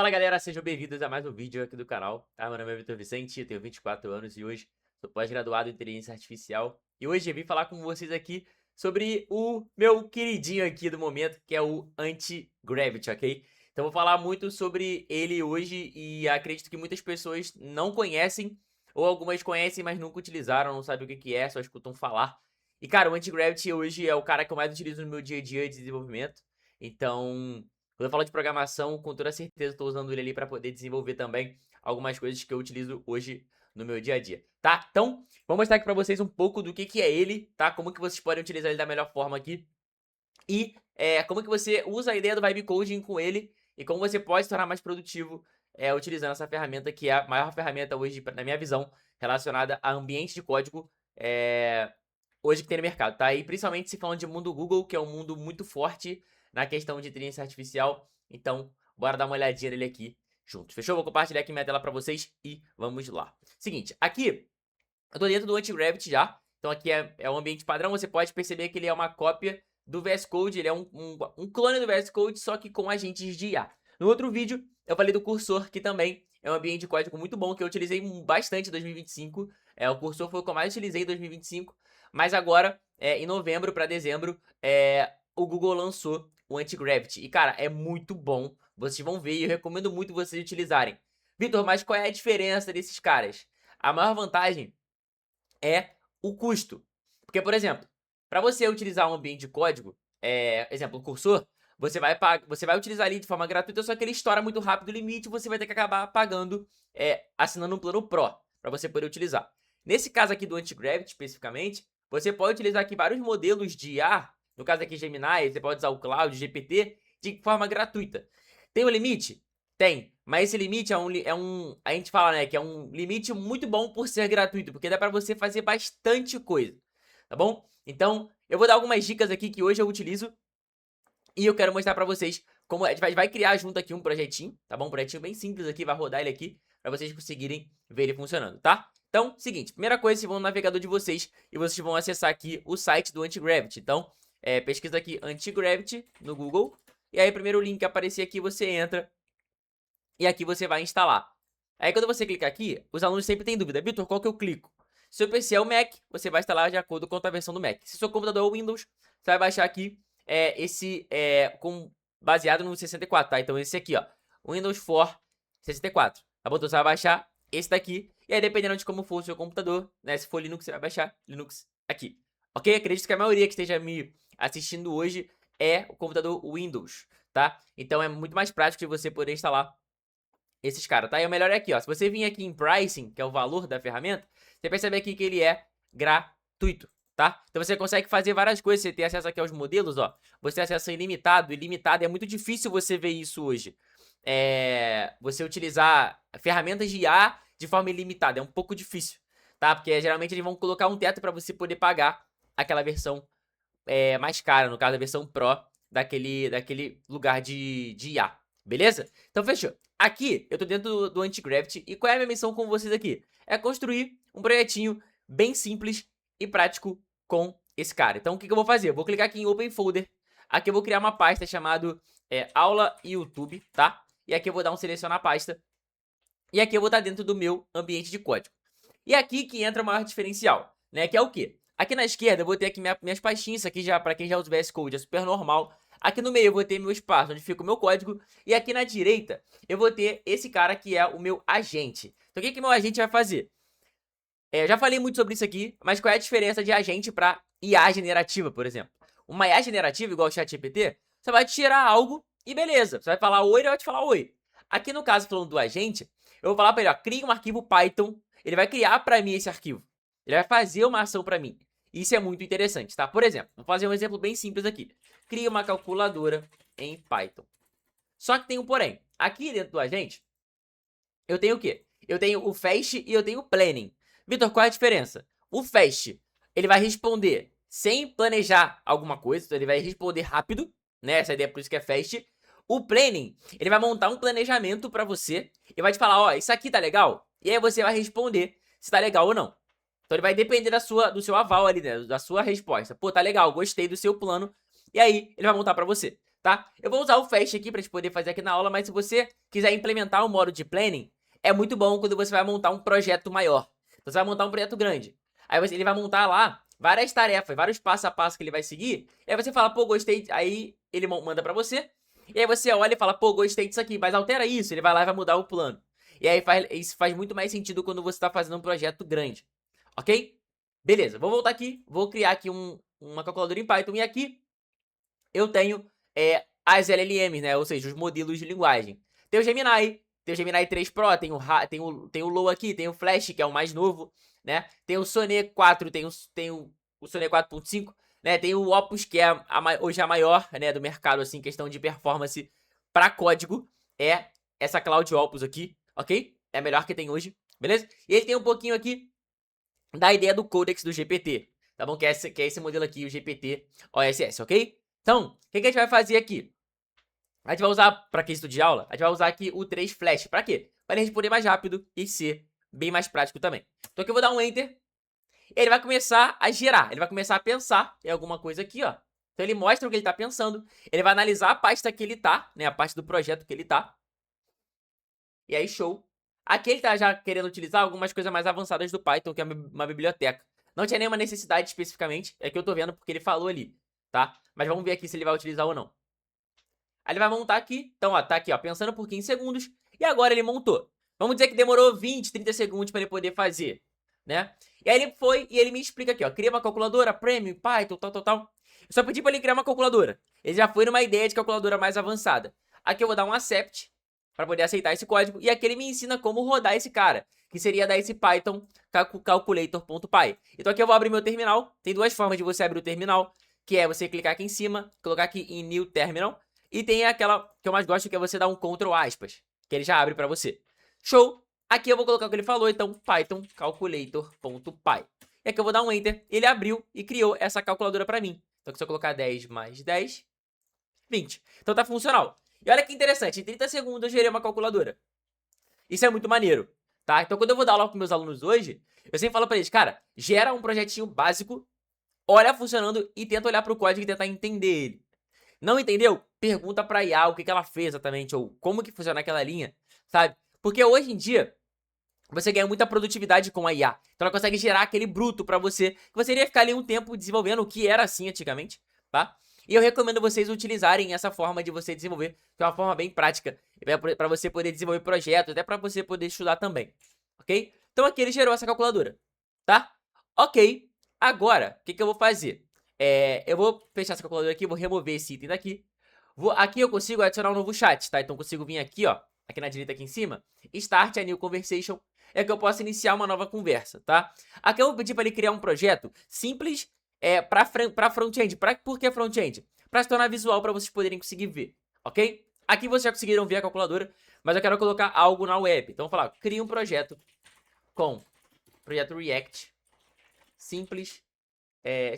Fala galera, sejam bem-vindos a mais um vídeo aqui do canal, tá? Meu nome é Vitor Vicente, eu tenho 24 anos e hoje sou pós-graduado em Inteligência Artificial. E hoje eu vim falar com vocês aqui sobre o meu queridinho aqui do momento, que é o Anti-Gravity, ok? Então vou falar muito sobre ele hoje e acredito que muitas pessoas não conhecem, ou algumas conhecem, mas nunca utilizaram, não sabem o que que é, só escutam falar. E cara, o Anti-Gravity hoje é o cara que eu mais utilizo no meu dia a dia de desenvolvimento, então... Quando eu falo de programação, com toda certeza estou usando ele ali para poder desenvolver também algumas coisas que eu utilizo hoje no meu dia a dia, tá? Então, vou mostrar aqui para vocês um pouco do que é ele, tá? Como que vocês podem utilizar ele da melhor forma aqui e como que você usa a ideia do Vibe Coding com ele e como você pode se tornar mais produtivo utilizando essa ferramenta que é a maior ferramenta hoje, na minha visão, relacionada a ambiente de código hoje que tem no mercado, tá? E principalmente se falando de mundo Google, que é um mundo muito forte na questão de inteligência artificial. Então, bora dar uma olhadinha nele aqui juntos, fechou? Vou compartilhar aqui minha tela pra vocês e vamos lá. Seguinte, aqui eu tô dentro do Anti-Gravity já. Então aqui é um ambiente padrão, você pode perceber que ele é uma cópia do VS Code, ele é um clone do VS Code, só que com agentes de IA. No outro vídeo, eu falei do Cursor, que também é um ambiente de código muito bom, que eu utilizei bastante em 2025. O Cursor foi o que eu mais utilizei em 2025, mas agora, em novembro para dezembro, o Google lançou o Anti-Gravity. E cara, é muito bom, vocês vão ver e eu recomendo muito vocês utilizarem. Vitor, mas qual é a diferença desses caras? A maior vantagem é o custo. Porque, por exemplo, para você utilizar um ambiente de código, exemplo, o cursor, você vai utilizar ali de forma gratuita, só que ele estoura muito rápido o limite e você vai ter que acabar pagando, assinando um plano Pro, para você poder utilizar. Nesse caso aqui do Anti-Gravity, especificamente, você pode utilizar aqui vários modelos de IA, no caso aqui Gemini, você pode usar o Cloud, GPT, de forma gratuita. Tem um limite? Tem, mas esse limite a gente fala, né, que é um limite muito bom por ser gratuito, porque dá pra você fazer bastante coisa, tá bom? Então, eu vou dar algumas dicas aqui que hoje eu utilizo e eu quero mostrar pra vocês como a gente vai criar junto aqui um projetinho, tá bom? Um projetinho bem simples aqui, vai rodar ele aqui pra vocês conseguirem ver ele funcionando, tá? Então, seguinte, primeira coisa, vocês vão no navegador de vocês e vocês vão acessar aqui o site do Anti-Gravity. Então, pesquisa aqui Anti-Gravity no Google e aí, primeiro link que aparecer aqui, você entra e aqui você vai instalar. Aí quando você clicar aqui, os alunos sempre têm dúvida. Vitor, qual que eu clico? Se seu PC é o Mac, você vai instalar de acordo com a versão do Mac. Se seu computador é o Windows, você vai baixar aqui baseado no 64, tá? Então esse aqui, ó, Windows for 64. Tá bom? Então você vai baixar esse daqui. E aí dependendo de como for o seu computador, né? Se for Linux, você vai baixar Linux aqui. Ok? Acredito que a maioria que esteja me assistindo hoje é o computador Windows, tá? Então é muito mais prático de você poder instalar esses caras, tá? E o melhor é aqui, ó. Se você vir aqui em Pricing, que é o valor da ferramenta, você percebe aqui que ele é gratuito, tá? Então você consegue fazer várias coisas. Você tem acesso aqui aos modelos, ó. Você tem acesso a ilimitado. Ilimitado é muito difícil você ver isso hoje. Você utilizar ferramentas de IA de forma ilimitada. É um pouco difícil, tá? Porque geralmente eles vão colocar um teto para você poder pagar aquela versão mais cara, no caso a versão Pro daquele lugar de IA. Beleza? Então fechou. Aqui eu tô dentro do Anti-Gravity e qual é a minha missão com vocês aqui? É construir um projetinho bem simples e prático com esse cara. Então o que eu vou fazer? Eu vou clicar aqui em Open Folder. Aqui eu vou criar uma pasta chamada Aula YouTube, tá? E aqui eu vou dar um selecionar pasta. E aqui eu vou estar dentro do meu ambiente de código. E aqui que entra o maior diferencial, né? Que é o quê? Aqui na esquerda eu vou ter aqui minhas pastinhas, aqui já para quem já usa o VS Code é super normal. Aqui no meio eu vou ter meu espaço onde fica o meu código. E aqui na direita eu vou ter esse cara que é o meu agente. Então o que meu agente vai fazer? Eu já falei muito sobre isso aqui, mas qual é a diferença de agente para IA generativa, por exemplo? Uma IA generativa, igual o ChatGPT, você vai tirar algo e beleza. Você vai falar oi, ele vai te falar oi. Aqui no caso, falando do agente, eu vou falar para ele, ó, cria um arquivo Python. Ele vai criar para mim esse arquivo. Ele vai fazer uma ação para mim. Isso é muito interessante, tá? Por exemplo, vou fazer um exemplo bem simples aqui. Cria uma calculadora em Python. Só que tem um porém. Aqui dentro do agente, eu tenho o quê? Eu tenho o Fast e eu tenho o Planning. Vitor, qual é a diferença? O Fast, ele vai responder sem planejar alguma coisa, então ele vai responder rápido, né? Essa ideia é por isso que é Fast. O Planning, ele vai montar um planejamento pra você e vai te falar, ó, isso aqui tá legal? E aí você vai responder se tá legal ou não. Então ele vai depender do seu aval ali, né? Da sua resposta. Pô, tá legal, gostei do seu plano. E aí ele vai montar pra você. tá? Eu vou usar o Fast aqui pra gente poder fazer aqui na aula, mas se você quiser implementar um modo de planning, é muito bom quando você vai montar um projeto maior. Então, você vai montar um projeto grande. Aí ele vai montar lá várias tarefas, vários passo a passo que ele vai seguir. E aí você fala, pô, gostei. Aí ele manda pra você. E aí você olha e fala, pô, gostei disso aqui, mas altera isso. Ele vai lá e vai mudar o plano. E aí isso faz muito mais sentido quando você tá fazendo um projeto grande. Ok? Beleza, vou voltar aqui. Vou criar aqui uma calculadora em Python. E aqui eu tenho as LLMs, né? Ou seja, os modelos de linguagem. Tem o Gemini 3 Pro, tem o Low aqui, tem o Flash, que é o mais novo, né? Tem o Sonnet 4, tem o Sonnet 4.5, né? Tem o Opus, que é hoje a maior, né, do mercado, assim, questão de performance para código. É essa Cloud Opus aqui, ok? É a melhor que tem hoje, beleza? E ele tem um pouquinho aqui da ideia do Codex do GPT, tá bom? Que é esse modelo aqui, o GPT OSS, ok? Então, o que a gente vai fazer aqui? A gente vai usar, para quesito de aula, a gente vai usar aqui o 3 Flash. Para quê? Para ele responder mais rápido e ser bem mais prático também. Então aqui eu vou dar um Enter. E ele vai começar a gerar. Ele vai começar a pensar em alguma coisa aqui, ó. Então ele mostra o que ele tá pensando. Ele vai analisar a pasta que ele tá, né? A parte do projeto que ele tá. E aí, show. Aqui ele tá já querendo utilizar algumas coisas mais avançadas do Python, que é uma biblioteca. Não tinha nenhuma necessidade especificamente. É que eu tô vendo porque ele falou ali, tá? Mas vamos ver aqui se ele vai utilizar ou não. Aí ele vai montar aqui. Então, ó, tá aqui, ó, pensando por 15 segundos. E agora ele montou. Vamos dizer que demorou 20, 30 segundos para ele poder fazer, né? E aí ele foi e ele me explica aqui, ó. Cria uma calculadora, Premium, Python, tal. Eu só pedi para ele criar uma calculadora. Ele já foi numa ideia de calculadora mais avançada. Aqui eu vou dar um accept para poder aceitar esse código. E aqui ele me ensina como rodar esse cara, que seria dar esse Python calculator.py. Então aqui eu vou abrir meu terminal. Tem duas formas de você abrir o terminal, que é você clicar aqui em cima, colocar aqui em New Terminal. E tem aquela que eu mais gosto, que é você dar um Ctrl aspas, que ele já abre para você. Show! Aqui eu vou colocar o que ele falou, então Python calculator.py. E aqui eu vou dar um Enter. Ele abriu e criou essa calculadora para mim. Então, se eu colocar 10 mais 10, 20. Então tá funcional. E olha que interessante, em 30 segundos eu gerei uma calculadora. Isso é muito maneiro, tá? Então quando eu vou dar aula com meus alunos hoje, eu sempre falo para eles, cara, gera um projetinho básico, olha funcionando e tenta olhar pro código e tentar entender ele. Não entendeu? Pergunta pra IA o que ela fez exatamente, ou como que funciona aquela linha, sabe? Porque hoje em dia, você ganha muita produtividade com a IA. Então ela consegue gerar aquele bruto pra você, que você iria ficar ali um tempo desenvolvendo, o que era assim antigamente, tá? E eu recomendo vocês utilizarem essa forma de você desenvolver, que é uma forma bem prática, pra você poder desenvolver projetos, até pra você poder estudar também, ok? Então aqui ele gerou essa calculadora, tá? Ok, agora, o que eu vou fazer? Eu vou fechar essa calculadora aqui, vou remover esse item daqui. Aqui eu consigo adicionar um novo chat, tá? Então eu consigo vir aqui, ó, aqui na direita aqui em cima, Start a New Conversation, é que eu posso iniciar uma nova conversa, tá? Aqui eu vou pedir para ele criar um projeto simples para front-end. Por que front-end? Para se tornar visual para vocês poderem conseguir ver, ok? Aqui vocês já conseguiram ver a calculadora, mas eu quero colocar algo na web. Então eu vou falar, cria um projeto com projeto React, simples,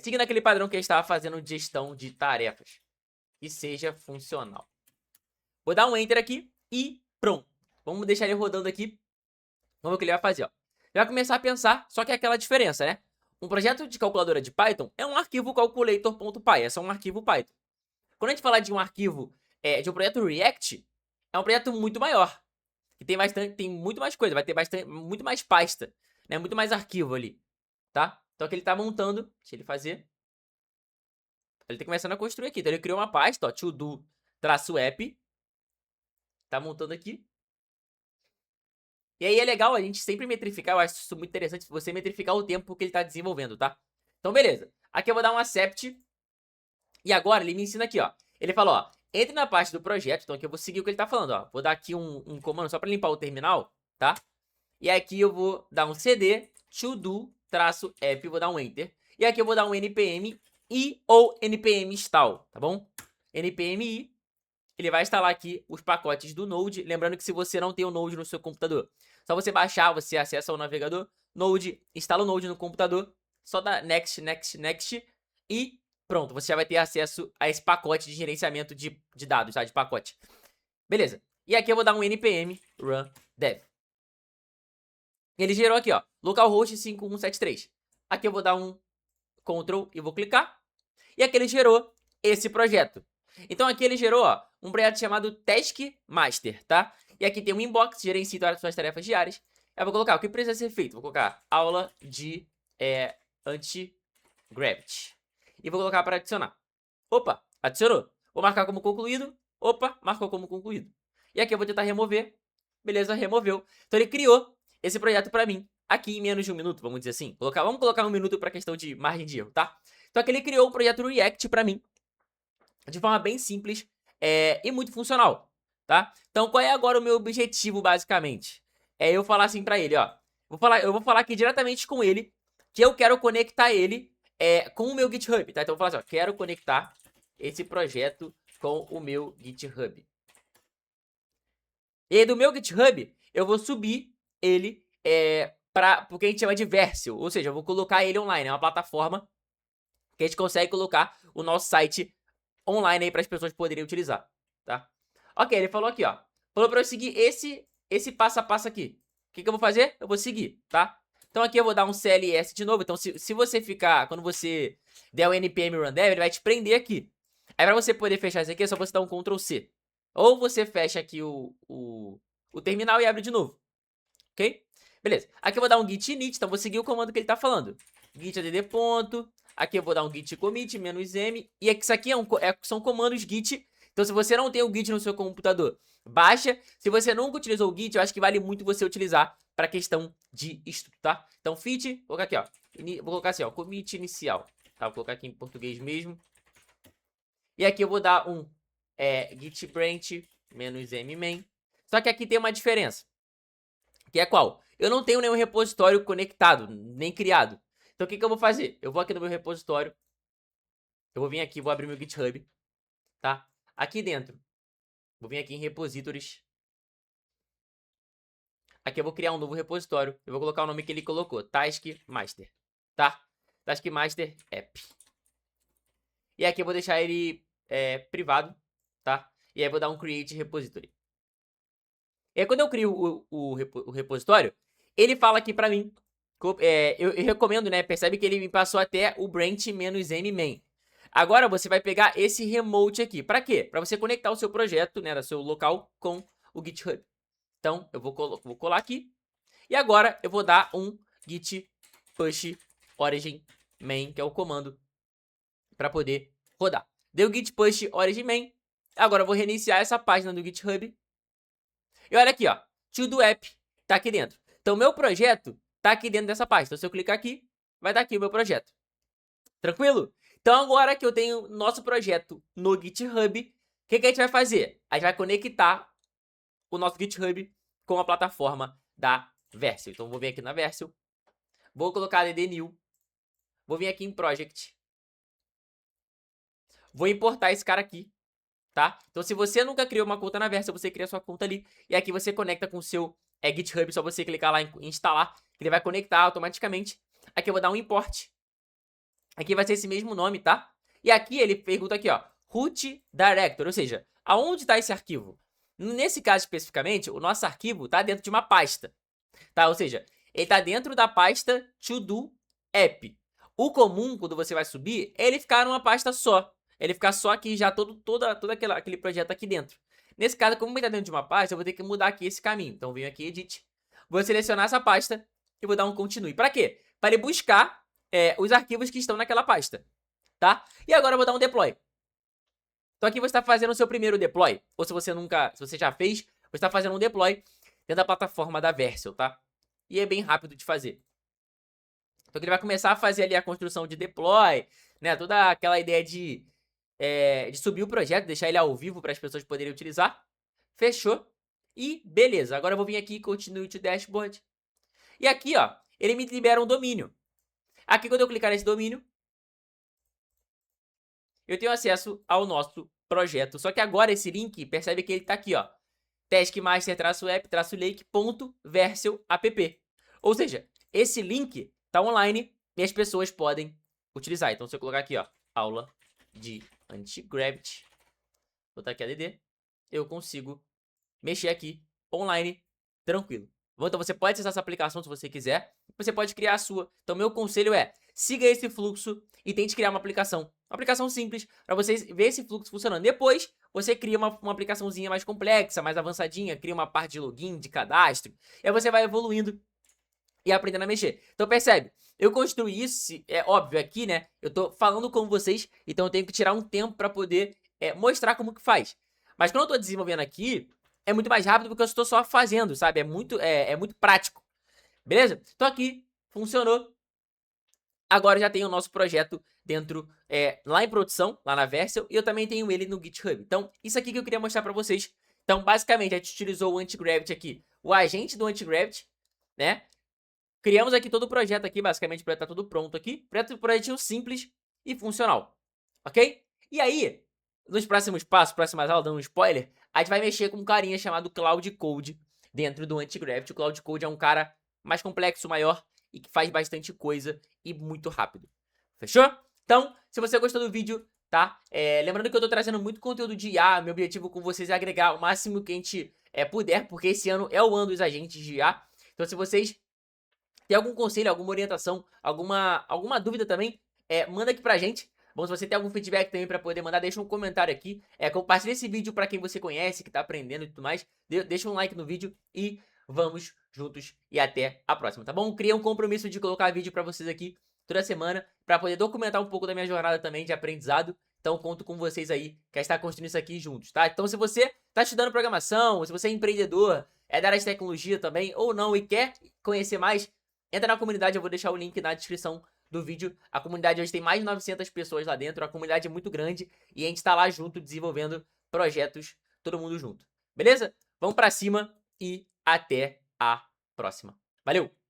seguindo aquele padrão que a gente estava fazendo de gestão de tarefas, que seja funcional. Vou dar um Enter aqui e pronto. Vamos deixar ele rodando aqui. Vamos ver o que ele vai fazer, ó. Ele vai começar a pensar, só que é aquela diferença, né? Um projeto de calculadora de Python é um arquivo calculator.py, é só um arquivo Python. Quando a gente falar de um arquivo, de um projeto React, é um projeto muito maior. Que tem muito mais coisa, vai ter muito mais pasta, né? Muito mais arquivo ali, tá? Então aqui ele tá montando, deixa ele fazer. Ele tá começando a construir aqui. Então ele criou uma pasta, ó, to-do-app. Tá montando aqui. E aí é legal a gente sempre metrificar, eu acho isso muito interessante, você metrificar o tempo que ele tá desenvolvendo, tá? Então beleza, aqui eu vou dar um accept. E agora ele me ensina aqui, ó. Ele falou, ó, entre na parte do projeto, então aqui eu vou seguir o que ele tá falando, ó. Vou dar aqui um comando só pra limpar o terminal, tá? E aqui eu vou dar um cd to-do-app, vou dar um enter. E aqui eu vou dar um npm i ou npm install, tá bom? npm i. Ele vai instalar aqui os pacotes do Node. Lembrando que se você não tem o Node no seu computador, só você baixar, você acessa o navegador, Node, instala o Node no computador, só dá next, next, next e pronto, você já vai ter acesso a esse pacote de gerenciamento de dados, tá? De pacote. Beleza. E aqui eu vou dar um npm run dev. Ele gerou aqui, ó, localhost 5173. Aqui eu vou dar um Ctrl e vou clicar. E aqui ele gerou esse projeto. Então aqui ele gerou, ó, um projeto chamado Task Master, tá? E aqui tem um inbox, gerencia as suas tarefas diárias. Eu vou colocar o que precisa ser feito. Vou colocar aula de anti-gravity. E vou colocar para adicionar. Opa, adicionou. Vou marcar como concluído. Opa, marcou como concluído. E aqui eu vou tentar remover. Beleza, removeu. Então ele criou esse projeto para mim aqui em menos de um minuto, vamos dizer assim. Vamos colocar um minuto para questão de margem de erro, tá? Então aqui ele criou um projeto React para mim de forma bem simples e muito funcional, tá? Então qual é agora o meu objetivo, basicamente? É eu falar assim para ele, ó. Eu vou falar aqui diretamente com ele que eu quero conectar ele com o meu GitHub, tá? Então eu vou falar assim, ó, quero conectar esse projeto com o meu GitHub. E aí do meu GitHub, eu vou subir ele para o que a gente chama de Vercel, ou seja, eu vou colocar ele online, é uma plataforma que a gente consegue colocar o nosso site online aí para as pessoas poderem utilizar, tá? Ok, ele falou aqui, ó, falou para eu seguir esse passo a passo aqui. O que eu vou fazer? Eu vou seguir, tá? Então aqui eu vou dar um CLS de novo, então se você ficar, quando você der o npm run dev, ele vai te prender aqui. Aí para você poder fechar isso aqui, é só você dar um Ctrl C. Ou você fecha aqui o terminal e abre de novo, ok? Beleza, aqui eu vou dar um git init, então vou seguir o comando que ele tá falando. Git add ponto, aqui eu vou dar um git commit, -m, e isso aqui são comandos git, então se você não tem o git no seu computador, baixa. Se você nunca utilizou o git, eu acho que vale muito você utilizar para questão de estudo, tá? Então fit, vou colocar aqui, ó, vou colocar assim, ó, commit inicial, tá? Vou colocar aqui em português mesmo. E aqui eu vou dar um git branch -m main, só que aqui tem uma diferença. Que é qual? Eu não tenho nenhum repositório conectado, nem criado. Então o que eu vou fazer? Eu vou aqui no meu repositório. Eu vou vir aqui, vou abrir meu GitHub. Tá? Aqui dentro. Vou vir aqui em repositories. Aqui eu vou criar um novo repositório. Eu vou colocar o nome que ele colocou. Task Master. Tá? Task Master App. E aqui eu vou deixar ele privado. Tá? E aí eu vou dar um Create Repository. E aí quando eu crio o repositório, ele fala aqui pra mim. Eu recomendo, né? Percebe que ele me passou até o branch -m main. Agora você vai pegar esse remote aqui. Para quê? Para você conectar o seu projeto, né, do seu local com o GitHub. Então eu vou colar aqui. E agora eu vou dar um git push origin main, que é o comando para poder rodar. Deu git push origin main. Agora eu vou reiniciar essa página do GitHub. E olha aqui, ó. To do app tá aqui dentro. Então meu projeto tá aqui dentro dessa página. Então se eu clicar aqui, vai dar aqui o meu projeto. Tranquilo? Então agora que eu tenho nosso projeto no GitHub, o que a gente vai fazer? A gente vai conectar o nosso GitHub com a plataforma da Vercel. Então vou vir aqui na Vercel, vou colocar add new, vou vir aqui em project, vou importar esse cara aqui, tá? Então se você nunca criou uma conta na Vercel, você cria sua conta ali e aqui você conecta com o seu GitHub, só você clicar lá em instalar, que ele vai conectar automaticamente. Aqui eu vou dar um import. Aqui vai ser esse mesmo nome, tá? E aqui ele pergunta aqui, ó, root directory, ou seja, aonde está esse arquivo? Nesse caso especificamente, o nosso arquivo está dentro de uma pasta, tá? Ou seja, ele está dentro da pasta to do app. O comum, quando você vai subir, é ele ficar numa pasta só. Ele ficar só aqui já todo aquele projeto aqui dentro. Nesse caso, como ele está dentro de uma pasta, eu vou ter que mudar aqui esse caminho. Então, eu venho aqui, edit, vou selecionar essa pasta e vou dar um continue. Para quê? Para ele buscar os arquivos que estão naquela pasta, tá? E agora eu vou dar um deploy. Então aqui você está fazendo o seu primeiro deploy, ou se você já fez, você está fazendo um deploy dentro da plataforma da Vercel, tá? E é bem rápido de fazer. Então ele vai começar a fazer ali a construção de deploy, né? Toda aquela ideia de subir o projeto, deixar ele ao vivo para as pessoas poderem utilizar. Fechou. E beleza, agora eu vou vir aqui e continue to dashboard. E aqui, ó, ele me libera um domínio. Aqui, quando eu clicar nesse domínio, eu tenho acesso ao nosso projeto. Só que agora esse link, percebe que ele está aqui, ó. taskmaster-app-lake.vercel.app. Ou seja, esse link está online e as pessoas podem utilizar. Então, se eu colocar aqui, ó, aula de anti-gravity, botar aqui add, eu consigo mexer aqui online tranquilo. Então você pode acessar essa aplicação se você quiser, você pode criar a sua. Então meu conselho é, siga esse fluxo e tente criar uma aplicação simples para você ver esse fluxo funcionando. Depois, você cria uma aplicaçãozinha mais complexa, mais avançadinha, cria uma parte de login, de cadastro, e aí você vai evoluindo e aprendendo a mexer. Então percebe, eu construí isso, é óbvio aqui, né, eu tô falando com vocês, então eu tenho que tirar um tempo para poder mostrar como que faz. Mas quando eu tô desenvolvendo aqui, é muito mais rápido porque eu estou só fazendo, sabe, é muito prático, beleza? Então aqui, funcionou. Agora já tem o nosso projeto dentro, lá em produção, lá na Vercel, e eu também tenho ele no GitHub. Então, isso aqui que eu queria mostrar pra vocês. Então, basicamente, a gente utilizou o Antigravity aqui, o agente do Antigravity, né? Criamos aqui todo o projeto aqui, basicamente, o projeto tá tudo pronto aqui. Projetinho simples e funcional, ok? E aí, nos próximos passos, próximas aulas, dando um spoiler, a gente vai mexer com um carinha chamado Cloud Code dentro do Antigravity. O Cloud Code é um cara mais complexo, maior e que faz bastante coisa e muito rápido. Fechou? Então, se você gostou do vídeo, tá? Lembrando que eu tô trazendo muito conteúdo de IA, meu objetivo com vocês é agregar o máximo que a gente puder, porque esse ano é o ano dos agentes de IA. Então, se vocês têm algum conselho, alguma orientação, alguma dúvida também, manda aqui pra gente. Bom, se você tem algum feedback também pra poder mandar, deixa um comentário aqui. Compartilha esse vídeo pra quem você conhece, que tá aprendendo e tudo mais. Deixa um like no vídeo e vamos juntos e até a próxima, tá bom? Criei um compromisso de colocar vídeo pra vocês aqui toda semana pra poder documentar um pouco da minha jornada também de aprendizado. Então conto com vocês aí, que está construindo isso aqui juntos, tá? Então se você tá estudando programação, se você é empreendedor, é da área de tecnologia também, ou não, e quer conhecer mais, entra na comunidade, eu vou deixar o link na descrição do vídeo. A comunidade hoje tem mais de 900 pessoas lá dentro, a comunidade é muito grande e a gente tá lá junto desenvolvendo projetos, todo mundo junto. Beleza? Vamos pra cima e até a próxima. Valeu!